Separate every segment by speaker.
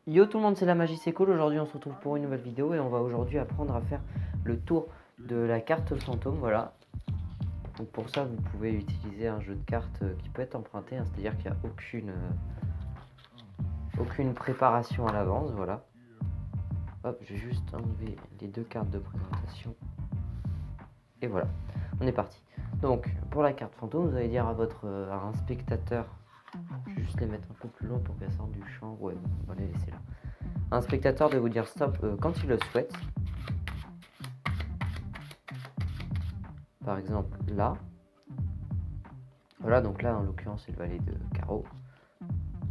Speaker 1: Yo tout le monde, c'est la magie, c'est cool. Aujourd'hui on se retrouve pour une nouvelle vidéo et on va aujourd'hui apprendre à faire le tour de la carte fantôme. Voilà. Donc pour ça vous pouvez utiliser un jeu de cartes qui peut être emprunté, hein, c'est-à-dire qu'il n'y a aucune préparation à l'avance. Voilà. Hop, je vais juste enlever les deux cartes de présentation. Et voilà, on est parti. Donc pour la carte fantôme, vous allez dire à un spectateur, je vais juste les mettre un peu plus loin pour qu'elle sorte du champ. Ouais, on va les laisser là. Un spectateur de vous dire stop quand il le souhaite. Par exemple là. Voilà, donc là en l'occurrence c'est le valet de carreau.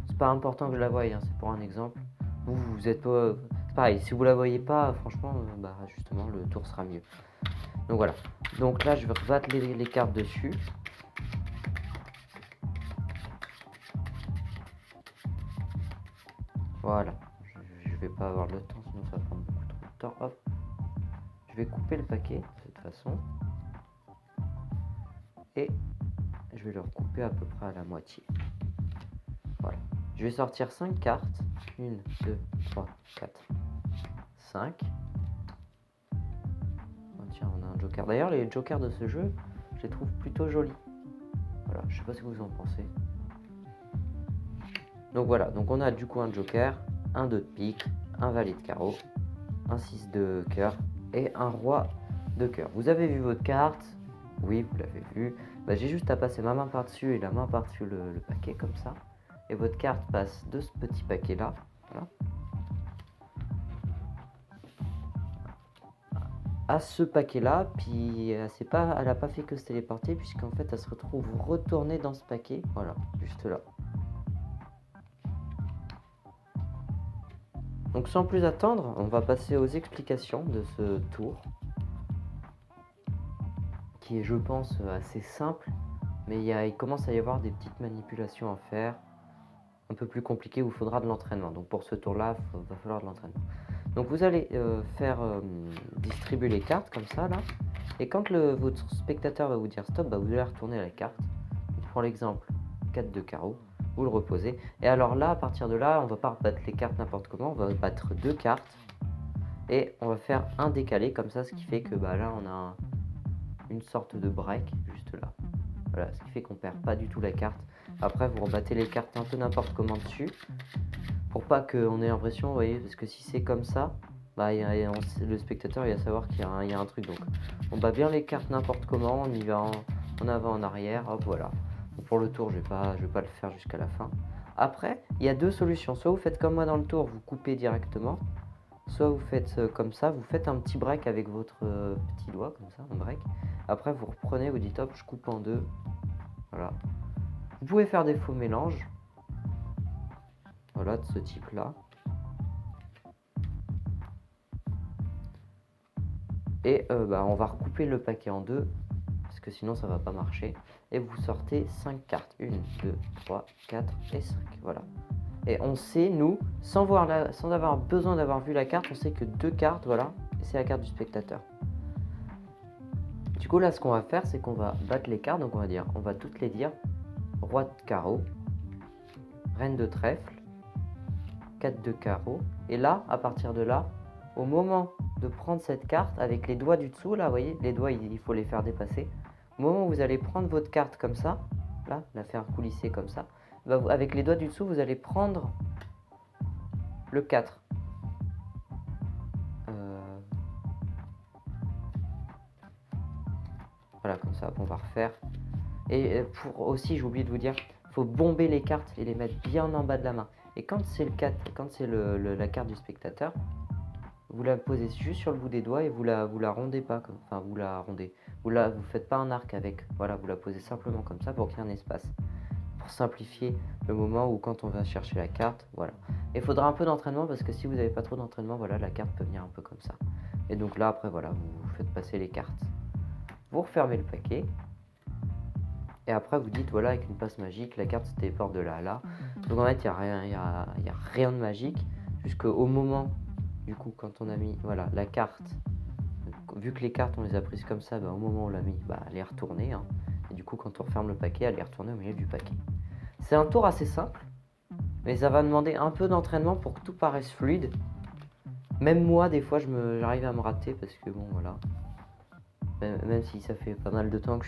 Speaker 1: C'est pas important que je la voie, hein, c'est pour un exemple. Vous êtes pas. C'est pareil, si vous la voyez pas, franchement, bah justement le tour sera mieux. Donc voilà. Donc là je vais rebattre les cartes dessus. Voilà. Je vais pas avoir le temps, sinon ça va prendre beaucoup trop de temps. Hop. Je vais couper le paquet de cette façon. Et je vais le recouper à peu près à la moitié. Voilà. Je vais sortir 5 cartes. 1, 2, 3, 4, 5. Oh, tiens, on a un joker. D'ailleurs, les jokers de ce jeu, je les trouve plutôt jolis. Voilà, je sais pas ce que vous en pensez. Donc voilà, donc on a du coup un joker, un 2 de pique, un valet de carreau, un 6 de cœur et un roi de cœur. Vous avez vu votre carte? Oui, vous l'avez vu. Bah, j'ai juste à passer ma main par-dessus et la main par-dessus le paquet comme ça. Et votre carte passe de ce petit paquet là. Voilà. À ce paquet là, puis elle a pas fait que se téléporter puisqu'en fait elle se retrouve retournée dans ce paquet. Voilà, juste là. Donc sans plus attendre, on va passer aux explications de ce tour, qui est je pense assez simple, mais il commence à y avoir des petites manipulations à faire, un peu plus compliquées où il faudra de l'entraînement. Donc pour ce tour là, il va falloir de l'entraînement. Donc vous allez distribuer les cartes comme ça là, et quand votre spectateur va vous dire stop, bah, vous allez retourner la carte. Pour l'exemple 4 de carreau, vous le reposez. Et alors là, à partir de là, on va pas battre les cartes n'importe comment, on va battre deux cartes et on va faire un décalé comme ça, ce qui fait que bah, là on a une sorte de break juste là. Voilà, ce qui fait qu'on perd pas du tout la carte. Après vous rebattez les cartes un peu n'importe comment dessus pour pas qu'on ait l'impression, vous voyez, parce que si c'est comme ça, bah, le spectateur il va savoir qu'il y a un truc. Donc on bat bien les cartes n'importe comment, on y va en avant, en arrière, hop voilà. Pour le tour, je vais pas le faire jusqu'à la fin. Après, il y a deux solutions. Soit vous faites comme moi dans le tour, vous coupez directement. Soit vous faites comme ça, vous faites un petit break avec votre petit doigt, comme ça, un break. Après, vous reprenez, vous dites hop, je coupe en deux. Voilà. Vous pouvez faire des faux mélanges. Voilà, de ce type-là. Et bah, on va recouper le paquet en deux, parce que sinon ça va pas marcher. Et vous sortez 5 cartes. 1, 2, 3, 4 et 5. Voilà. Et on sait, nous, sans avoir besoin d'avoir vu la carte, on sait que deux cartes, voilà, et c'est la carte du spectateur. Du coup, là, ce qu'on va faire, c'est qu'on va battre les cartes. Donc, on va toutes les dire. Roi de carreau, reine de trèfle, 4 de carreau. Et là, à partir de là, au moment de prendre cette carte, avec les doigts du dessous, là, vous voyez, les doigts, il faut les faire dépasser. Au moment où vous allez prendre votre carte comme ça, là, la faire coulisser comme ça, bah, avec les doigts du dessous, vous allez prendre le 4. Voilà, comme ça, on va refaire. Et pour aussi, j'ai oublié de vous dire, il faut bomber les cartes et les mettre bien en bas de la main. Et quand c'est le 4, quand c'est la carte du spectateur, vous la posez juste sur le bout des doigts et vous la rondez pas, enfin vous la rondez. Vous faites pas un arc avec, voilà, vous la posez simplement comme ça pour qu'il y ait un espace. Pour simplifier le moment où quand on va chercher la carte, voilà. Et il faudra un peu d'entraînement parce que si vous n'avez pas trop d'entraînement, voilà, la carte peut venir un peu comme ça. Et donc là, après, voilà, vous faites passer les cartes. Vous refermez le paquet. Et après, vous dites, voilà, avec une passe magique, la carte se téléporte de là à là. Donc en fait, il n'y a rien de magique jusqu'au moment, du coup, quand on a mis, voilà, la carte. Vu que les cartes, on les a prises comme ça, bah, au moment où on l'a mis, bah, elle est retournée. Hein. Et du coup, quand on referme le paquet, elle est retournée au milieu du paquet. C'est un tour assez simple. Mais ça va demander un peu d'entraînement pour que tout paraisse fluide. Même moi, des fois, j'arrive à me rater parce que bon, voilà. Même si ça fait pas mal de temps que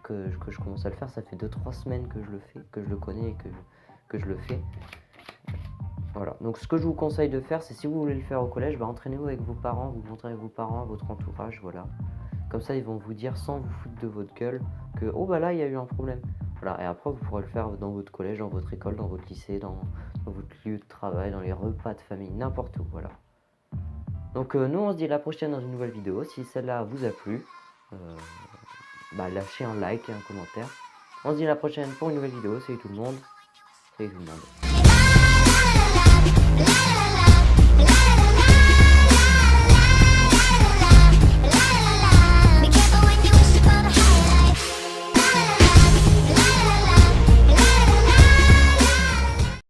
Speaker 1: que je commence à le faire, ça fait 2-3 semaines que je le fais, que je le connais et que je le fais. Voilà, donc ce que je vous conseille de faire, c'est si vous voulez le faire au collège, bah, entraînez-vous avec vos parents, vous montrez avec vos parents, votre entourage, voilà. Comme ça, ils vont vous dire sans vous foutre de votre gueule que oh bah là, il y a eu un problème. Voilà, et après, vous pourrez le faire dans votre collège, dans votre école, dans votre lycée, dans votre lieu de travail, dans les repas de famille, n'importe où, voilà. Donc nous, on se dit à la prochaine dans une nouvelle vidéo. Si celle-là vous a plu, bah, lâchez un like et un commentaire. On se dit à la prochaine pour une nouvelle vidéo. Salut tout le monde. Salut tout le monde.